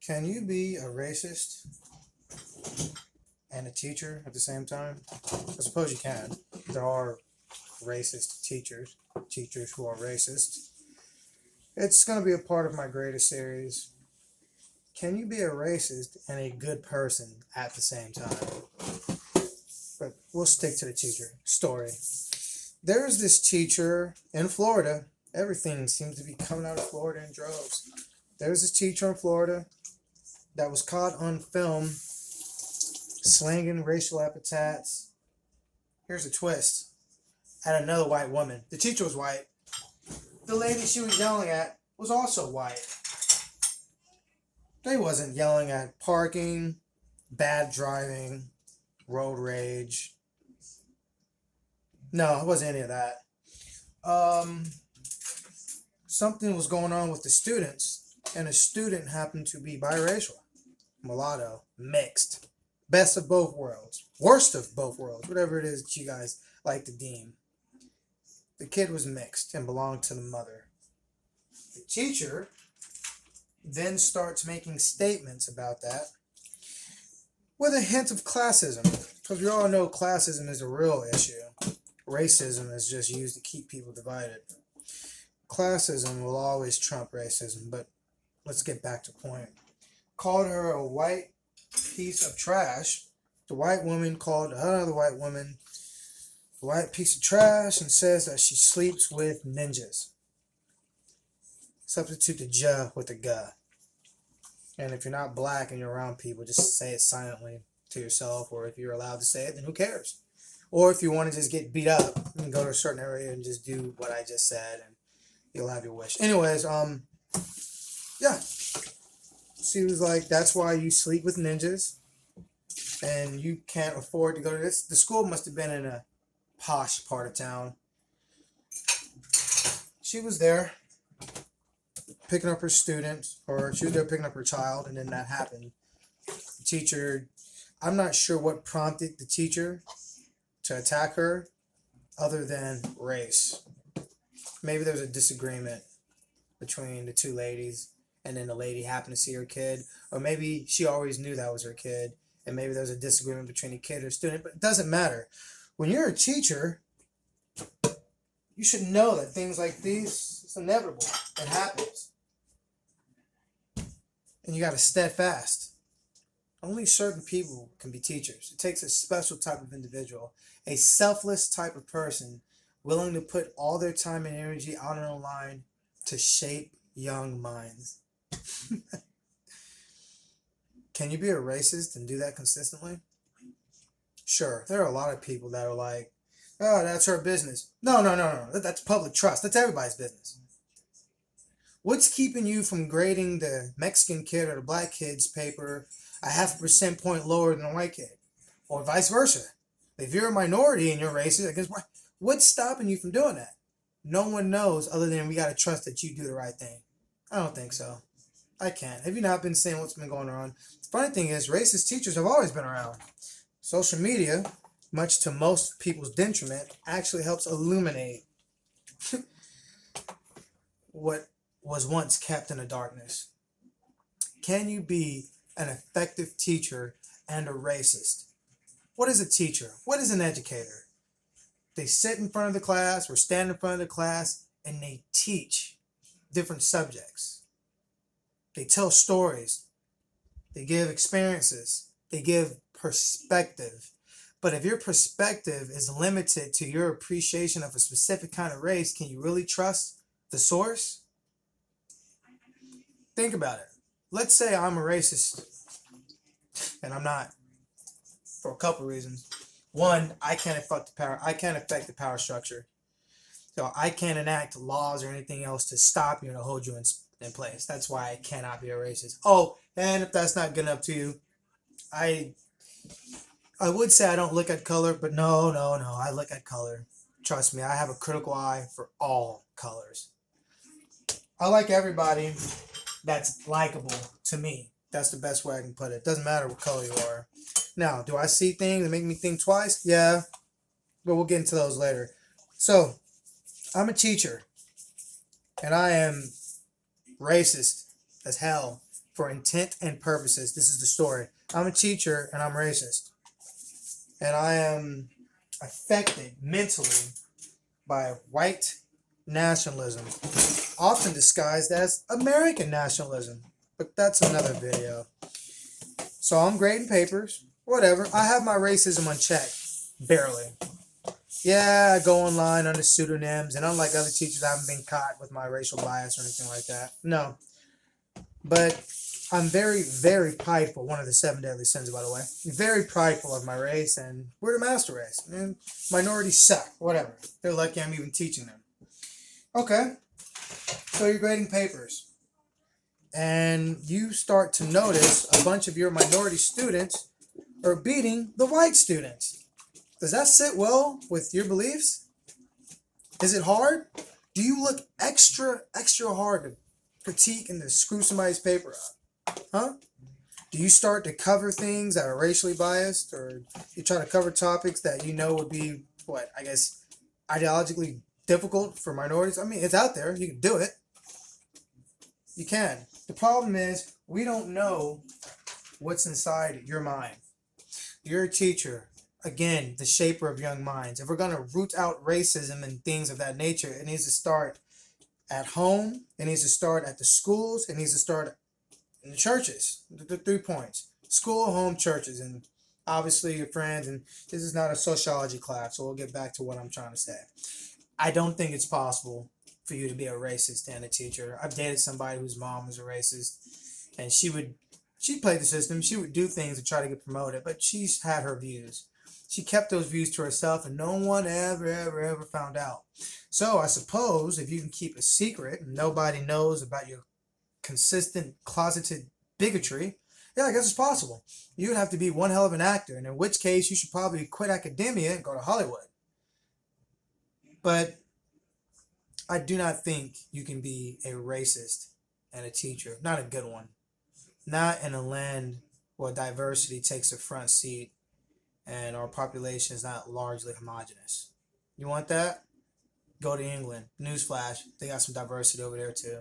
Can you be a racist and a teacher at the same time? I suppose you can. There are racist teachers, teachers who are racist. It's going to be a part of my greatest series. Can you be a racist and a good person at the same time? But we'll stick to the teacher story. There's this teacher in Florida. Everything seems to be coming out of Florida in droves. There's this teacher in Florida that was caught on film slanging racial epithets. Here's a twist. At another white woman. The teacher was white. The lady she was yelling at was also white. They wasn't yelling at parking, bad driving, road rage. No, it wasn't any of that. Something was going on with the students, and a student happened to be biracial, mulatto, mixed, best of both worlds, worst of both worlds, whatever it is that you guys like to deem. The kid was mixed and belonged to the mother. The teacher then starts making statements about that with a hint of classism, because we all know classism is a real issue. Racism is just used to keep people divided. Classism will always trump racism, but let's get back to point. Called her a white piece of trash. The white woman called another white woman a white piece of trash and says that she sleeps with ninjas. Substitute the "ja" with the "ga." And if you're not black and you're around people, just say it silently to yourself, or if you're allowed to say it, then who cares? Or if you want to just get beat up, you can go to a certain area and just do what I just said, and you'll have your wish. Anyways, yeah. She was like, that's why you sleep with ninjas, and you can't afford to go to this. The school must have been in a posh part of town. She was there picking up her student, or she was there picking up her child, and then that happened. The teacher, I'm not sure what prompted the teacher to attack her other than race. Maybe there was a disagreement between the two ladies, and then the lady happened to see her kid, or maybe she always knew that was her kid, and maybe there was a disagreement between the kid and the student, but it doesn't matter. When you're a teacher, you should know that things like these, it's inevitable. It happens. And you got to steadfast. Only certain people can be teachers. It takes a special type of individual, a selfless type of person, willing to put all their time and energy out on the line to shape young minds. Can you be a racist and do that consistently? Sure, there are a lot of people that are like, oh, that's her business. No. That's public trust. That's everybody's business. What's keeping you from grading the Mexican kid or the black kid's paper a 0.5% point lower than a white kid? Or vice versa. If you're a minority and you're racist, I guess what's stopping you from doing that? No one knows other than we got to trust that you do the right thing. I don't think so. I can't. Have you not been seeing what's been going on? The funny thing is, racist teachers have always been around. Social media, much to most people's detriment, actually helps illuminate what was once kept in the darkness. Can you be an effective teacher and a racist? What is a teacher? What is an educator? They sit in front of the class or stand in front of the class and they teach different subjects. They tell stories. They give experiences. They give perspective. But if your perspective is limited to your appreciation of a specific kind of race, can you really trust the source? Think about it. Let's say I'm a racist, and I'm not, for a couple reasons. One, I can't affect the power structure. So I can't enact laws or anything else to stop you and to hold you in place. That's why I cannot be a racist. Oh, and if that's not good enough to you, I would say I don't look at color, but no. I look at color. Trust me, I have a critical eye for all colors. I like everybody that's likable to me. That's the best way I can put it. Doesn't matter what color you are. Now, do I see things that make me think twice? Yeah, but we'll get into those later. So, I'm a teacher, and I am racist as hell for intent and purposes. This is the story. I'm a teacher and I'm racist. And I am affected mentally by white nationalism, often disguised as American nationalism. But that's another video. So I'm grading papers, whatever. I have my racism unchecked, barely. Yeah, I go online under pseudonyms, and unlike other teachers, I haven't been caught with my racial bias or anything like that. No. But I'm very, very prideful. One of the 7 deadly sins, by the way. Very prideful of my race, and we're the master race. And minorities suck. Whatever. They're lucky I'm even teaching them. Okay. So you're grading papers. And you start to notice a bunch of your minority students are beating the white students. Does that sit well with your beliefs? Is it hard? Do you look extra hard to critique and to screw somebody's paper up? Huh? Do you start to cover things that are racially biased, or you try to cover topics that you know would be, ideologically difficult for minorities? I mean, it's out there. You can do it. You can. The problem is we don't know what's inside your mind. You're a teacher. Again, the shaper of young minds. If we're going to root out racism and things of that nature, it needs to start at home. It needs to start at the schools. It needs to start in the churches. The 3 points. School, home, churches. And obviously your friends. And this is not a sociology class, so we'll get back to what I'm trying to say. I don't think it's possible for you to be a racist and a teacher. I've dated somebody whose mom was a racist, and she played the system. She would do things to try to get promoted, but she's had her views. She kept those views to herself, and no one ever found out. So I suppose if you can keep a secret and nobody knows about your consistent closeted bigotry, yeah, I guess it's possible. You would have to be one hell of an actor, and in which case you should probably quit academia and go to Hollywood. But I do not think you can be a racist and a teacher. Not a good one. Not in a land where diversity takes a front seat and our population is not largely homogenous. You want that? Go to England. Newsflash, they got some diversity over there too.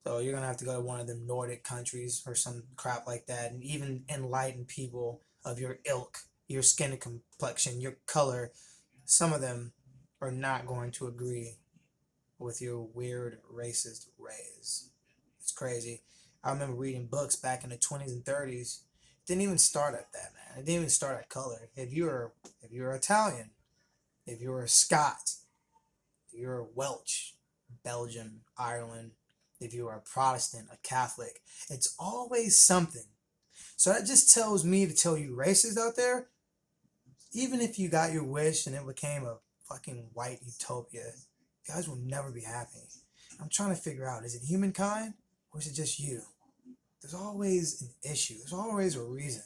So you're going to have to go to one of the Nordic countries or some crap like that, and even enlighten people of your ilk, your skin complexion, your color. Some of them are not going to agree with your weird racist ways. It's crazy. I remember reading books back in the 20s and 30s. It didn't even start at that, man. It didn't even start at color. If you're Italian, if you're a Scot, if you're a Welsh, Belgium, Ireland, if you're a Protestant, a Catholic, it's always something. So that just tells me to tell you racists out there, even if you got your wish and it became a fucking white utopia, you guys will never be happy. I'm trying to figure out, is it humankind or is it just you? There's always an issue. There's always a reason.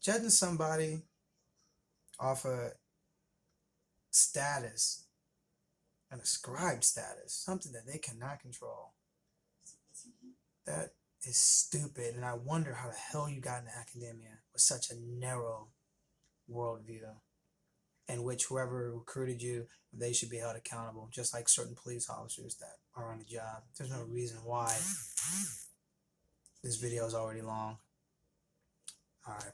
Judging somebody off a status, an ascribed status, something that they cannot control, that is stupid. And I wonder how the hell you got into academia with such a narrow worldview, in which whoever recruited you, they should be held accountable, just like certain police officers that are on the job. There's no reason why. This video is already long. All right.